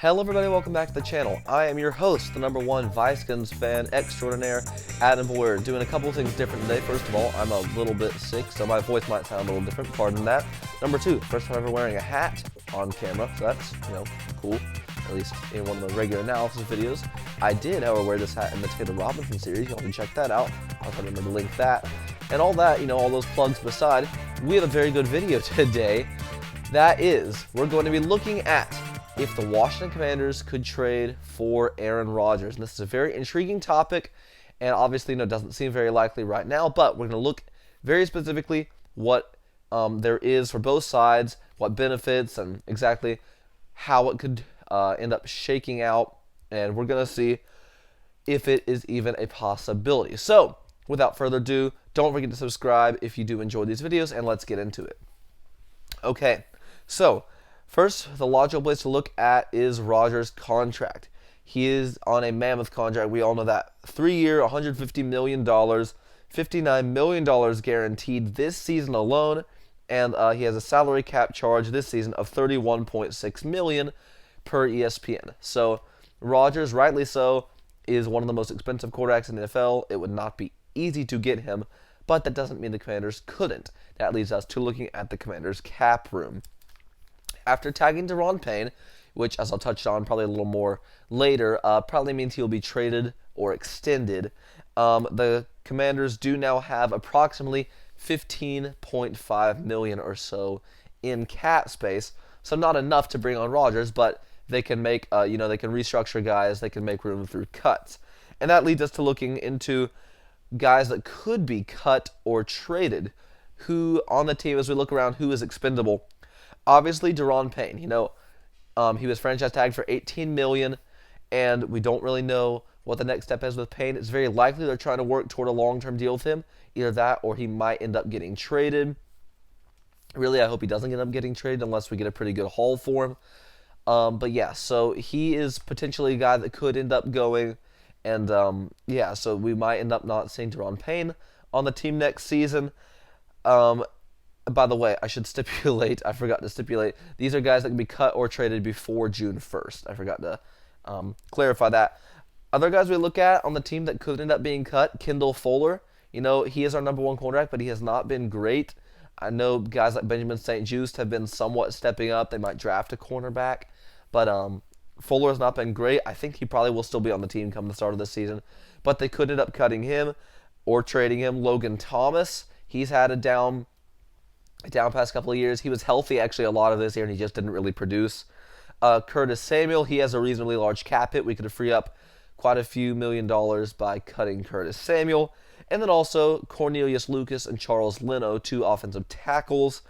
Hello everybody, welcome back to the channel. I am your host, the #1 Vikings fan extraordinaire, Adam. We're doing a couple of things different today. First of all, I'm a little bit sick, so my voice might sound a little different, pardon that. Number 2, first time ever wearing a hat on camera, so that's, cool, at least in one of the regular analysis videos. I did, however, wear this hat in the Taylor Robinson series. Y'all can check that out. I'll try to remember to link that. And all that, all those plugs beside, we have a very good video today. That is, we're going to be looking at if the Washington Commanders could trade for Aaron Rodgers. And this is a very intriguing topic, and obviously, it doesn't seem very likely right now, but we're going to look very specifically what there is for both sides, what benefits, and exactly how it could end up shaking out, and we're going to see if it is even a possibility. So, without further ado, don't forget to subscribe if you do enjoy these videos, and let's get into it. Okay, so first, the logical place to look at is Rodgers' contract. He is on a mammoth contract. We all know that. 3-year, $150 million, $59 million guaranteed this season alone, and he has a salary cap charge this season of $31.6 million per ESPN. So Rodgers, rightly so, is one of the most expensive quarterbacks in the NFL. It would not be easy to get him, but that doesn't mean the Commanders couldn't. That leads us to looking at the Commanders' cap room. After tagging Daron Payne, which, as I'll touch on probably a little more later, probably means he'll be traded or extended, the Commanders do now have approximately $15.5 million or so in cap space. So not enough to bring on Rodgers, but they can make, they can restructure guys, they can make room through cuts. And that leads us to looking into guys that could be cut or traded, who on the team, as we look around, who is expendable. Obviously, Daron Payne, he was franchise tagged for $18 million, and we don't really know what the next step is with Payne. It's very likely they're trying to work toward a long-term deal with him. Either that or he might end up getting traded. Really, I hope he doesn't end up getting traded unless we get a pretty good haul for him. But yeah, so he is potentially a guy that could end up going, and so we might end up not seeing Daron Payne on the team next season. By the way, I should stipulate, I forgot to stipulate, these are guys that can be cut or traded before June 1st. I forgot to clarify that. Other guys we look at on the team that could end up being cut, Kendall Fuller. He is our #1 quarterback, but he has not been great. I know guys like Benjamin St-Juste have been somewhat stepping up. They might draft a cornerback, but Fuller has not been great. I think he probably will still be on the team come the start of the season, but they could end up cutting him or trading him. Logan Thomas, he's had a down past couple of years. He was healthy actually a lot of this year, and he just didn't really produce. Curtis Samuel, he has a reasonably large cap hit. We could free up quite a few $1 million by cutting Curtis Samuel. And then also Cornelius Lucas and Charles Leno, 2 offensive tackles.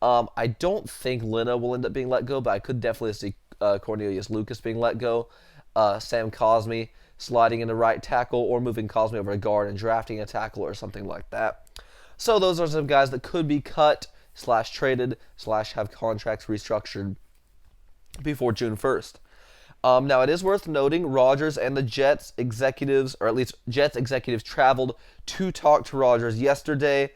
I don't think Leno will end up being let go, but I could definitely see Cornelius Lucas being let go. Sam Cosmi sliding into right tackle, or moving Cosmi over to guard and drafting a tackle or something like that. So those are some guys that could be cut / traded / have contracts restructured before June 1st. Now, it is worth noting Rodgers and the Jets executives, or at least Jets executives, traveled to talk to Rodgers yesterday,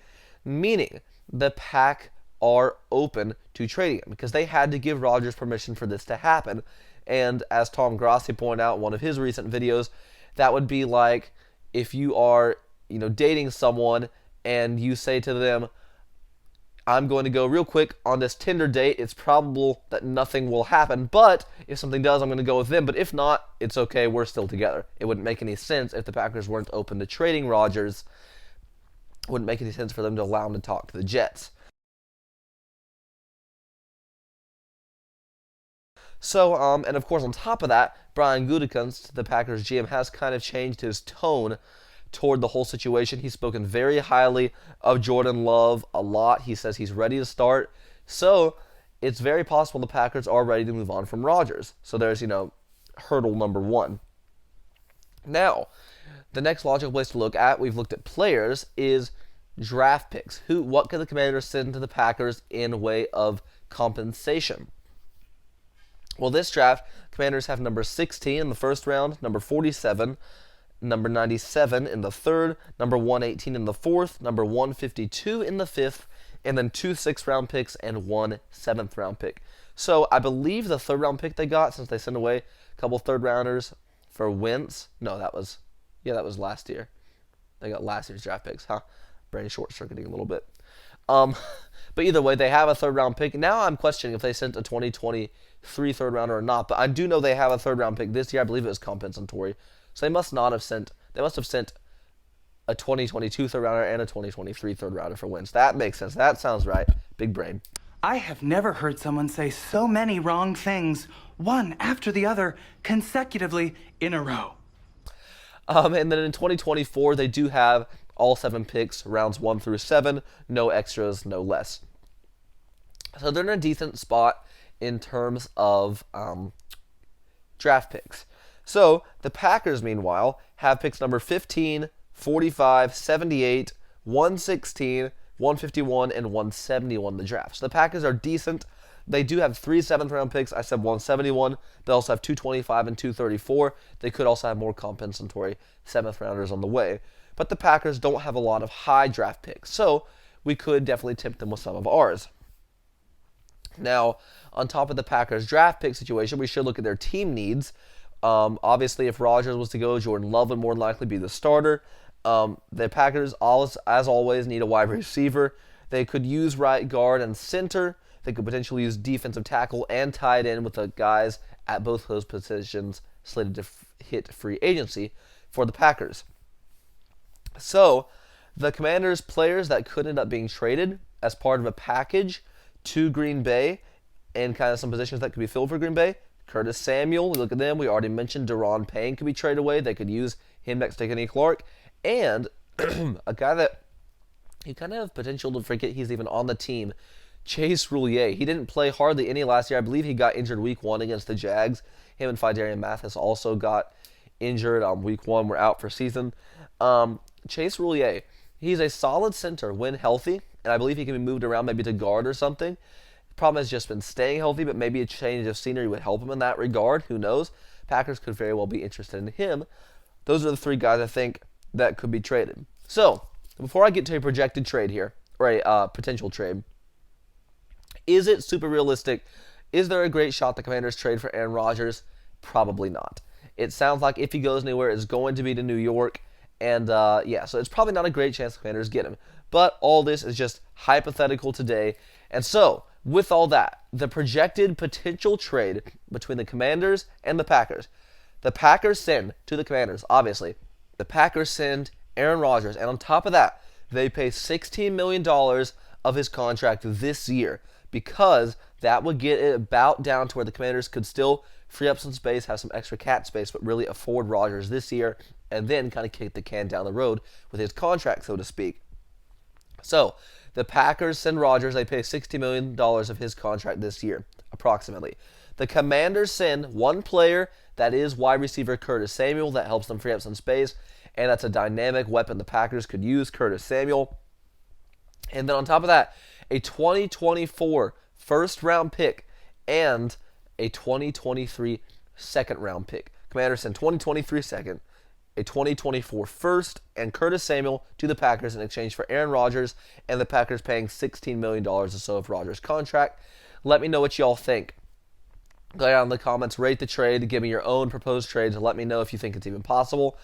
meaning the Pack are open to trading him because they had to give Rodgers permission for this to happen. And as Tom Grassi pointed out in one of his recent videos, that would be like if you are, dating someone and you say to them, I'm going to go real quick on this Tinder date. It's probable that nothing will happen, but if something does, I'm going to go with them. But if not, it's okay. We're still together. It wouldn't make any sense if the Packers weren't open to trading Rodgers. It wouldn't make any sense for them to allow him to talk to the Jets. So, and of course, on top of that, Brian Gutekunst, the Packers GM, has kind of changed his tone toward the whole situation. He's spoken very highly of Jordan Love a lot. He says he's ready to start. So it's very possible the Packers are ready to move on from Rodgers. So there's, hurdle number 1. Now, the next logical place to look at, we've looked at players, is draft picks. What can the Commanders send to the Packers in way of compensation? Well, this draft, Commanders have number 16 in the first round, number 47, number 97 in the third, number 118 in the fourth, number 152 in the fifth, and then 2 6th-round picks and 1 7th-round pick. So I believe the third round pick they got, since they sent away a couple third rounders for Wentz. No, that was last year. They got last year's draft picks, huh? Brain short circuiting a little bit. But either way, they have a third round pick. Now I'm questioning if they sent a 2023 third rounder or not. But I do know they have a third round pick this year. I believe it was compensatory. So they must have sent a 2022 third rounder and a 2023 third rounder for Wentz. That makes sense. That sounds right. Big brain. I have never heard someone say so many wrong things, one after the other, consecutively in a row. And then in 2024, they do have all 7 picks, rounds 1 through 7, no extras, no less. So they're in a decent spot in terms of draft picks. So the Packers, meanwhile, have picks number 15, 45, 78, 116, 151, and 171 in the draft. So the Packers are decent. They do have 3 7th-round picks. I said 171. They also have 225 and 234. They could also have more compensatory 7th-rounders on the way. But the Packers don't have a lot of high draft picks, so we could definitely tempt them with some of ours. Now, on top of the Packers draft pick situation, we should look at their team needs. Obviously, if Rodgers was to go, Jordan Love would more than likely be the starter. The Packers, as always, need a wide receiver. They could use right guard and center. They could potentially use defensive tackle and tight end, with the guys at both those positions slated to hit free agency for the Packers. So, the Commanders' players that could end up being traded as part of a package to Green Bay, and kind of some positions that could be filled for Green Bay. Curtis Samuel, we look at them. We already mentioned Daron Payne could be traded away. They could use him next to Kenny Clark. And a guy that you kind of have potential to forget he's even on the team, Chase Roulier. He didn't play hardly any last year. I believe he got injured week 1 against the Jags. Him and Phidarian Mathis also got injured week 1. We're out for season. Chase Roulier, he's a solid center when healthy, and I believe he can be moved around maybe to guard or something. The problem has just been staying healthy, but maybe a change of scenery would help him in that regard. Who knows? Packers could very well be interested in him. Those are the 3 guys I think that could be traded. So, before I get to a projected trade here, or a potential trade, is it super realistic? Is there a great shot the Commanders trade for Aaron Rodgers? Probably not. It sounds like if he goes anywhere, it's going to be to New York. And, so it's probably not a great chance the Commanders get him. But all this is just hypothetical today. And so, with all that, the projected potential trade between the Commanders and the Packers. The Packers send to the Commanders, obviously. The Packers send Aaron Rodgers. And on top of that, they pay $16 million of his contract this year, because that would get it about down to where the Commanders could still free up some space, have some extra cap space, but really afford Rodgers this year, and then kind of kick the can down the road with his contract, so to speak. So, the Packers send Rodgers. They pay $60 million of his contract this year, approximately. The Commanders send one player, that is wide receiver Curtis Samuel, that helps them free up some space, and that's a dynamic weapon the Packers could use, Curtis Samuel. And then on top of that, a 2024 first-round pick and a 2023 second-round pick. Commanders send 2023 second, a 2024 first, and Curtis Samuel to the Packers in exchange for Aaron Rodgers, and the Packers paying $16 million or so of Rodgers' contract. Let me know what y'all think. Go down in the comments, rate the trade, give me your own proposed trades, and let me know if you think it's even possible.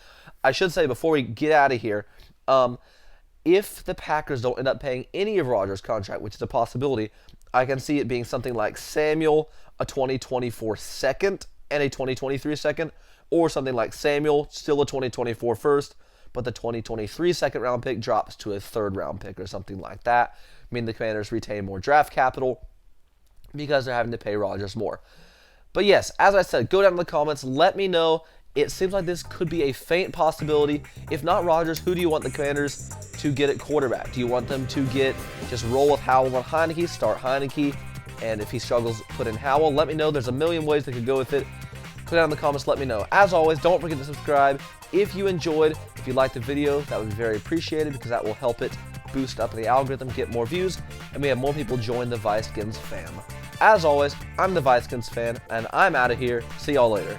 I should say, before we get out of here, if the Packers don't end up paying any of Rodgers' contract, which is a possibility, I can see it being something like Samuel, a 2024 second, and a 2023 second, or something like Samuel, still a 2024 first, but the 2023 second round pick drops to a third round pick or something like that. I mean, the Commanders retain more draft capital because they're having to pay Rodgers more. But yes, as I said, go down in the comments, let me know. It seems like this could be a faint possibility. If not Rodgers, who do you want the Commanders to get at quarterback? Do you want them to just roll with Howell and Heineke, start Heineke, and if he struggles, put in Howell? Let me know. There's a million ways they could go with it. Put down in the comments, let me know. As always, don't forget to subscribe. If you enjoyed, if you liked the video, that would be very appreciated, because that will help it boost up the algorithm, get more views, and we have more people join the Vikings fam. As always, I'm the Vikings fan, and I'm out of here. See y'all later.